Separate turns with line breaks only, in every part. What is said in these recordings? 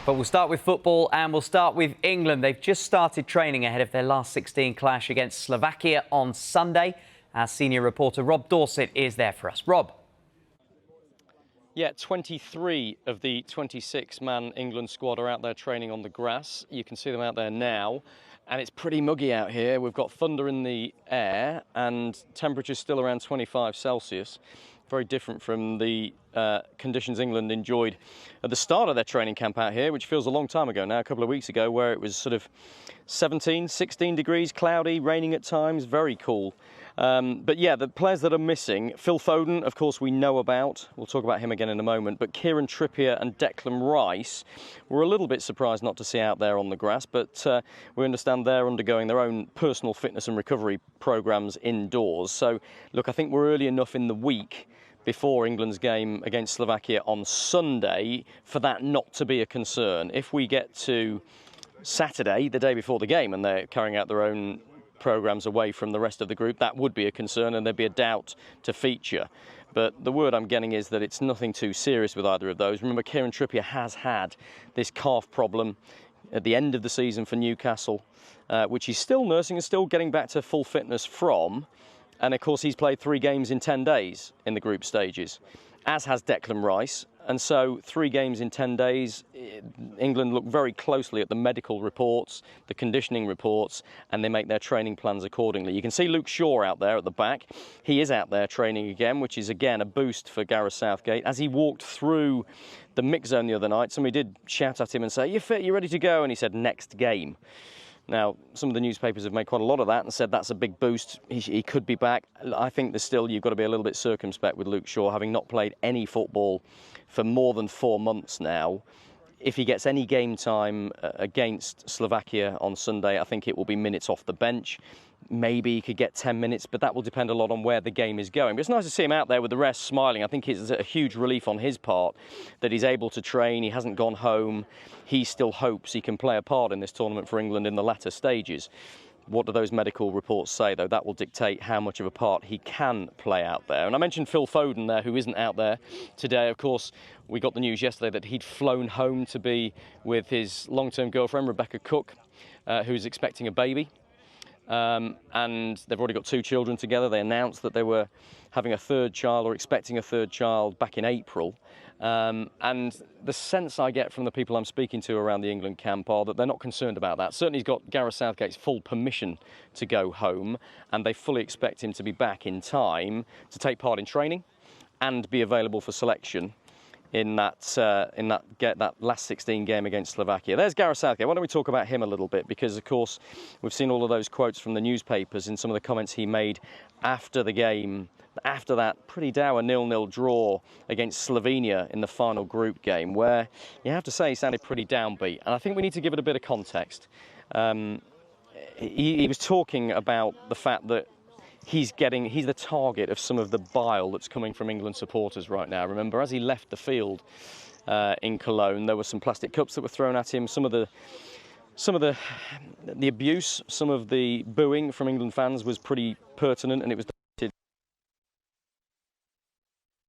But we'll start with football and we'll start with England. They've just started training ahead of their last 16 clash against Slovakia on Sunday. Our senior reporter Rob Dorsett is there for us. Rob.
Yeah, 23 of the 26-man England squad are out there training on the grass. You can see them out there now. And it's pretty muggy out here. We've got thunder in the air and temperatures still around 25 Celsius. Very different from the conditions England enjoyed at the start of their training camp out here, which feels a long time ago now, a couple of weeks ago, where it was sort of 17, 16 degrees, cloudy, raining at times, very cool. But yeah, the players that are missing, Phil Foden, of course, we know about. We'll talk about him again in a moment. But Kieran, Trippier and Declan Rice were a little bit surprised not to see out there on the grass. But we understand they're undergoing their own personal fitness and recovery programmes indoors. So, look, I think we're early enough in the week before England's game against Slovakia on Sunday for that not to be a concern. If we get to Saturday, the day before the game, and they're carrying out their own programmes away from the rest of the group, that would be a concern and there'd be a doubt to feature. But the word I'm getting is that it's nothing too serious with either of those. Remember, Kieran Trippier has had this calf problem at the end of the season for Newcastle, which he's still nursing and still getting back to full fitness from. And of course, he's played 3 games in 10 days in the group stages, as has Declan Rice. And so 3 games in 10 days, England look very closely at the medical reports, the conditioning reports, and they make their training plans accordingly. You can see Luke Shaw out there at the back. He is out there training again, which is, again, a boost for Gareth Southgate. As he walked through the mix zone the other night, somebody did shout at him and say, "You're fit, you're ready to go?" And he said, "Next game." Now, some of the newspapers have made quite a lot of that and said that's a big boost. He could be back. I think you've got to be a little bit circumspect with Luke Shaw, having not played any football for more than 4 months now. If he gets any game time against Slovakia on Sunday, I think it will be minutes off the bench. Maybe he could get 10 minutes, but that will depend a lot on where the game is going. But it's nice to see him out there with the rest smiling. I think it's a huge relief on his part that he's able to train. He hasn't gone home. He still hopes he can play a part in this tournament for England in the latter stages. What do those medical reports say, though? That will dictate how much of a part he can play out there. And I mentioned Phil Foden there, who isn't out there today. Of course, we got the news yesterday that he'd flown home to be with his long-term girlfriend, Rebecca Cook, who's expecting a baby. And they've already got 2 children together. They announced that they were having a 3rd child or expecting a 3rd child back in April. And the sense I get from the people I'm speaking to around the England camp are that they're not concerned about that. Certainly he's got Gareth Southgate's full permission to go home, and they fully expect him to be back in time to take part in training and be available for selection in that last 16 game against Slovakia. There's Gareth Southgate. Why don't we talk about him a little bit? Because, of course, we've seen all of those quotes from the newspapers and some of the comments he made after the game, after that pretty dour 0-0 draw against Slovenia in the final group game, where you have to say he sounded pretty downbeat. And I think we need to give it a bit of context. He was talking about the fact that he's the target of some of the bile that's coming from England supporters right now. Remember, as he left the field in Cologne, there were some plastic cups that were thrown at him. Some of the abuse, some of the booing from England fans was pretty pertinent, and it was.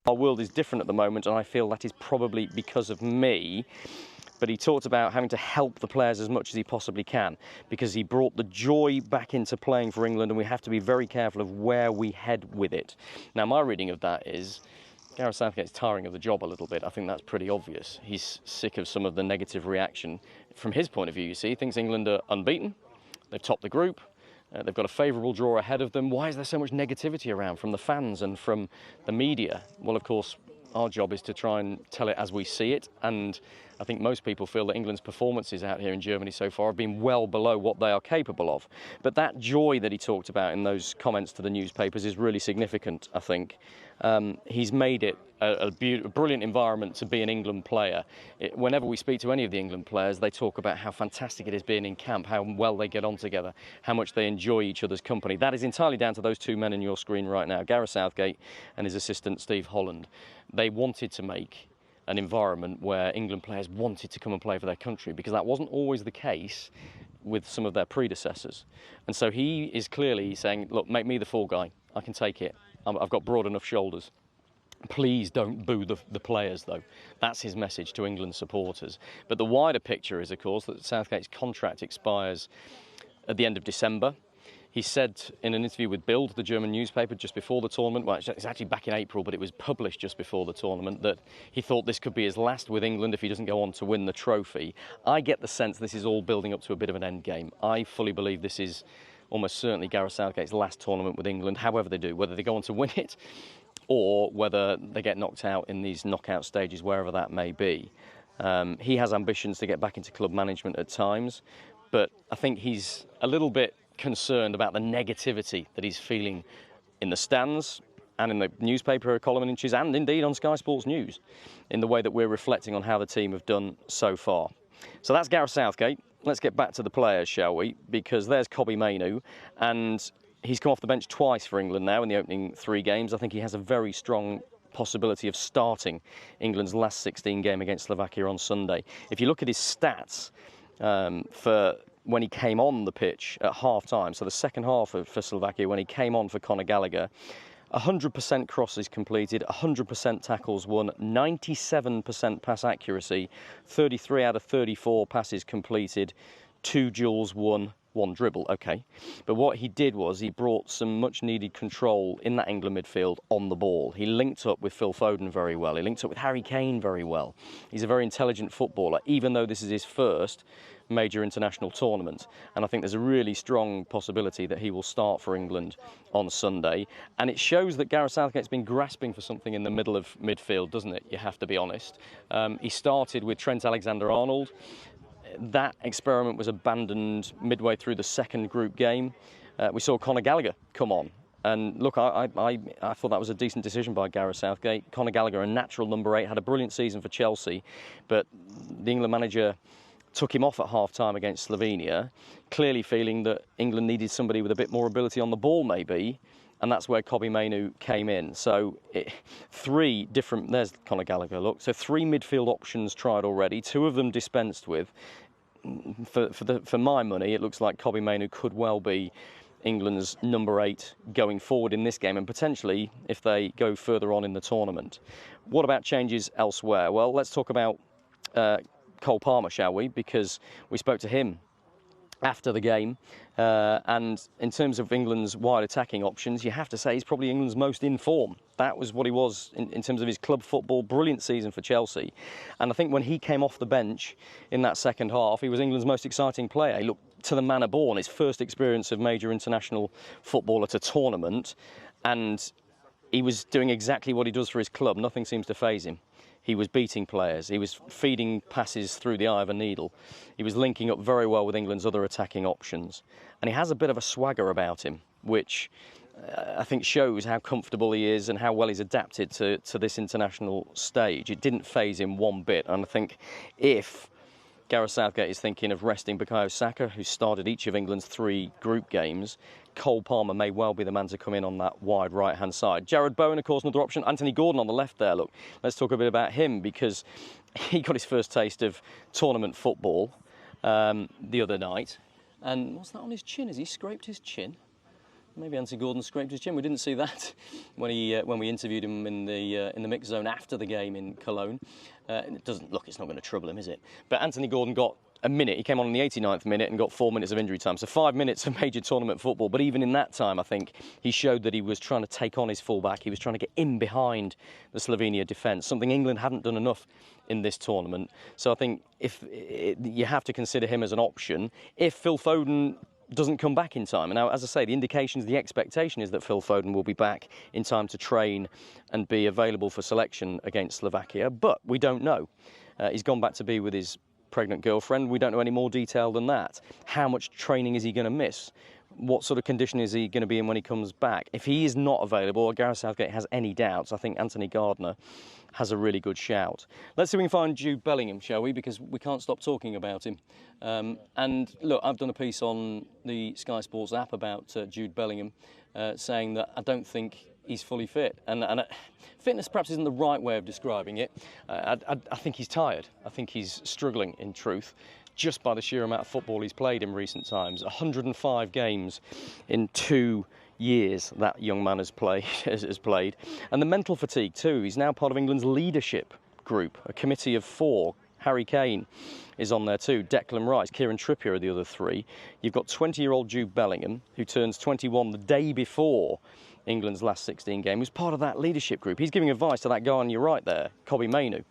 Our world is different at the moment, and I feel that is probably because of me. But he talked about having to help the players as much as he possibly can, because he brought the joy back into playing for England, and we have to be very careful of where we head with it. Now, my reading of that is Gareth Southgate's tiring of the job a little bit. I think that's pretty obvious. He's sick of some of the negative reaction. From his point of view, you see, he thinks England are unbeaten. They've topped the group. They've got a favourable draw ahead of them. Why is there so much negativity around from the fans and from the media? Well, of course, our job is to try and tell it as we see it, and I think most people feel that England's performances out here in Germany so far have been well below what they are capable of. But that joy that he talked about in those comments to the newspapers is really significant, I think. He's made it a brilliant environment to be an England player. Whenever we speak to any of the England players, they talk about how fantastic it is being in camp, how well they get on together, how much they enjoy each other's company. That is entirely down to those 2 men on your screen right now, Gareth Southgate and his assistant Steve Holland. They wanted to make an environment where England players wanted to come and play for their country, because that wasn't always the case with some of their predecessors. And so he is clearly saying, look, make me the fall guy. I can take it. I've got broad enough shoulders. Please don't boo the players, though. That's his message to England supporters. But the wider picture is, of course, that Southgate's contract expires at the end of December. He said in an interview with Bild, the German newspaper, just before the tournament, well, it's actually back in April, but it was published just before the tournament, that he thought this could be his last with England if he doesn't go on to win the trophy. I get the sense this is all building up to a bit of an end game. I fully believe this is almost certainly Gareth Southgate's last tournament with England, however they do, whether they go on to win it or whether they get knocked out in these knockout stages, wherever that may be. He has ambitions to get back into club management at times, but I think he's a little bit concerned about the negativity that he's feeling in the stands and in the newspaper column inches and indeed on Sky Sports News in the way that we're reflecting on how the team have done so far. So that's Gareth Southgate. Let's get back to the players, shall we? Because there's Kobbie Mainoo, and he's come off the bench twice for England now in the opening 3 games. I think he has a very strong possibility of starting England's last 16 game against Slovakia on Sunday. If you look at his stats for when he came on the pitch at half-time, so the second half for Slovakia, when he came on for Conor Gallagher, 100% crosses completed, 100% tackles won, 97% pass accuracy, 33 out of 34 passes completed, 2 duels won, 1 dribble, okay. But what he did was he brought some much-needed control in that England midfield on the ball. He linked up with Phil Foden very well. He linked up with Harry Kane very well. He's a very intelligent footballer, even though this is his first major international tournament. And I think there's a really strong possibility that he will start for England on Sunday. And it shows that Gareth Southgate's been grasping for something in the middle of midfield, doesn't it? You have to be honest. He started with Trent Alexander-Arnold. That experiment was abandoned midway through the second group game. We saw Conor Gallagher come on. And look, I thought that was a decent decision by Gareth Southgate. Conor Gallagher, a natural number 8, had a brilliant season for Chelsea, but the England manager took him off at half-time against Slovenia, clearly feeling that England needed somebody with a bit more ability on the ball, maybe, and that's where Kobbie Mainoo came in. So 3 different, there's Conor Gallagher, look, so 3 midfield options tried already, 2 of them dispensed with. For my money, it looks like Kobbie Mainoo could well be England's number 8 going forward in this game, and potentially if they go further on in the tournament. What about changes elsewhere? Well, let's talk about Cole Palmer, shall we? Because we spoke to him after the game, and in terms of England's wide attacking options, you have to say he's probably England's most in form. That was what he was in terms of his club football. Brilliant season for Chelsea, and I think when he came off the bench in that second half, he was England's most exciting player. He looked to the manner born, his first experience of major international football at a tournament, and he was doing exactly what he does for his club. Nothing seems to faze him. He was beating players. He was feeding passes through the eye of a needle. He was linking up very well with England's other attacking options. And he has a bit of a swagger about him, which I think shows how comfortable he is and how well he's adapted to this international stage. It didn't faze him one bit. And I think if Gareth Southgate is thinking of resting Bukayo Saka, who started each of England's 3 group games, Cole Palmer may well be the man to come in on that wide right-hand side. Jared Bowen, of course, another option. Anthony Gordon on the left there, look. Let's talk a bit about him, because he got his first taste of tournament football the other night. And what's that on his chin? Has he scraped his chin? Maybe Anthony Gordon scraped his chin. We didn't see that when we interviewed him in the mix zone after the game in Cologne. It doesn't look. It's not going to trouble him, is it? But Anthony Gordon got a minute. He came on in the 89th minute and got 4 minutes of injury time. So 5 minutes of major tournament football. But even in that time, I think he showed that he was trying to take on his fullback. He was trying to get in behind the Slovenia defence, something England hadn't done enough in this tournament. So I think you have to consider him as an option. If Phil Foden doesn't come back in time. And now, as I say, the expectation is that Phil Foden will be back in time to train and be available for selection against Slovakia. But we don't know. He's gone back to be with his pregnant girlfriend. We don't know any more detail than that. How much training is he going to miss? What sort of condition is he going to be in when he comes back? If he is not available, or Gareth Southgate has any doubts, I think Anthony Gardner has a really good shout. Let's see if we can find Jude Bellingham, shall we? Because we can't stop talking about him. And look, I've done a piece on the Sky Sports app about Jude Bellingham, saying that I don't think he's fully fit. And fitness perhaps isn't the right way of describing it. I think he's tired. I think he's struggling, in truth, just by the sheer amount of football he's played in recent times. 105 games in 2 years that young man has played. And the mental fatigue too. He's now part of England's leadership group, a committee of 4. Harry Kane is on there too. Declan Rice, Kieran Trippier are the other 3. You've got 20-year-old Jude Bellingham, who turns 21 the day before England's last 16 game, who's part of that leadership group. He's giving advice to that guy on your right there, Kobbie Mainoo.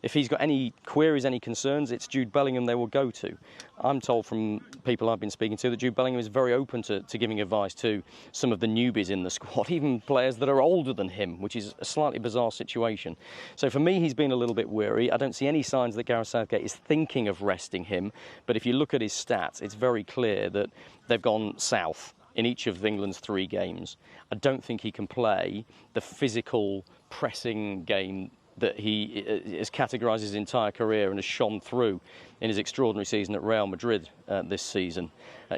If he's got any queries, any concerns, it's Jude Bellingham they will go to. I'm told from people I've been speaking to that Jude Bellingham is very open to giving advice to some of the newbies in the squad, even players that are older than him, which is a slightly bizarre situation. So for me, he's been a little bit wary. I don't see any signs that Gareth Southgate is thinking of resting him. But if you look at his stats, it's very clear that they've gone south in each of England's 3 games. I don't think he can play the physical pressing game that he has categorised his entire career and has shone through in his extraordinary season at Real Madrid this season.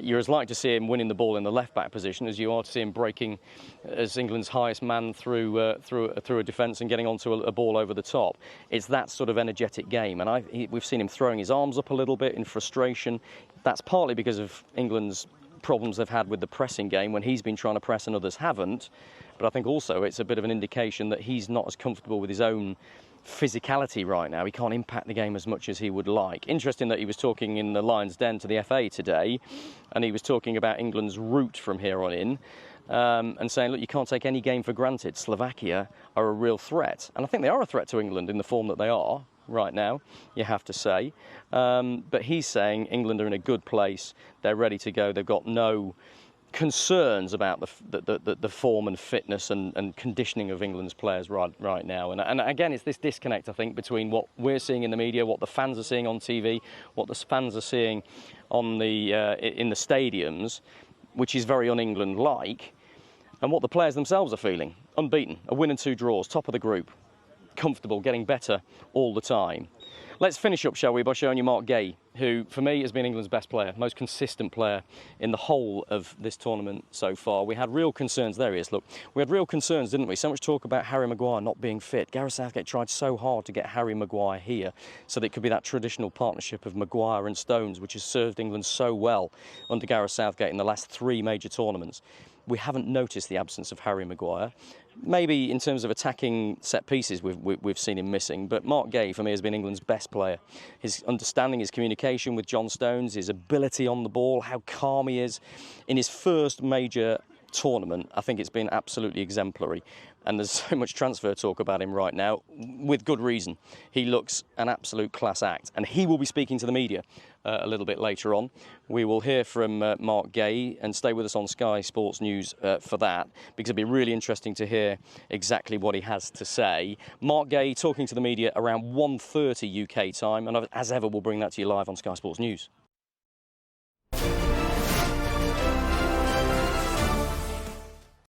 You're as like to see him winning the ball in the left-back position as you are to see him breaking as England's highest man through a defence and getting onto a ball over the top. It's that sort of energetic game, and we've seen him throwing his arms up a little bit in frustration. That's partly because of England's problems they've had with the pressing game when he's been trying to press and others haven't. But I think also it's a bit of an indication that he's not as comfortable with his own physicality right now. He can't impact the game as much as he would like. Interesting that he was talking in the Lions' Den to the FA today, and he was talking about England's route from here on in, and saying, look, you can't take any game for granted. Slovakia are a real threat. And I think they are a threat to England in the form that they are right now, you have to say. But he's saying England are in a good place. They're ready to go. They've got no concerns about the form and fitness and conditioning of England's players right now. And again, it's this disconnect, I think, between what we're seeing in the media, what the fans are seeing on TV, what the fans are seeing on in the stadiums, which is very un-England-like, and what the players themselves are feeling. Unbeaten, a win and 2 draws, top of the group, comfortable, getting better all the time. Let's finish up, shall we, by showing you Mark Gay, who, for me, has been England's best player, most consistent player in the whole of this tournament so far. We had real concerns. There he is, look. We had real concerns, didn't we? So much talk about Harry Maguire not being fit. Gareth Southgate tried so hard to get Harry Maguire here so that it could be that traditional partnership of Maguire and Stones, which has served England so well under Gareth Southgate in the last 3 major tournaments. We haven't noticed the absence of Harry Maguire. Maybe in terms of attacking set pieces we've seen him missing, but Mark Gay for me has been England's best player. His understanding, his communication with John Stones, his ability on the ball, how calm he is. In his first major tournament, I think it's been absolutely exemplary. And there's so much transfer talk about him right now, with good reason. He looks an absolute class act, and he will be speaking to the media a little bit later on. We will hear from Mark Gay, and stay with us on Sky Sports News for that, because it'll be really interesting to hear exactly what he has to say. Mark Gay talking to the media around 1:30 UK time, and as ever, we'll bring that to you live on Sky Sports News.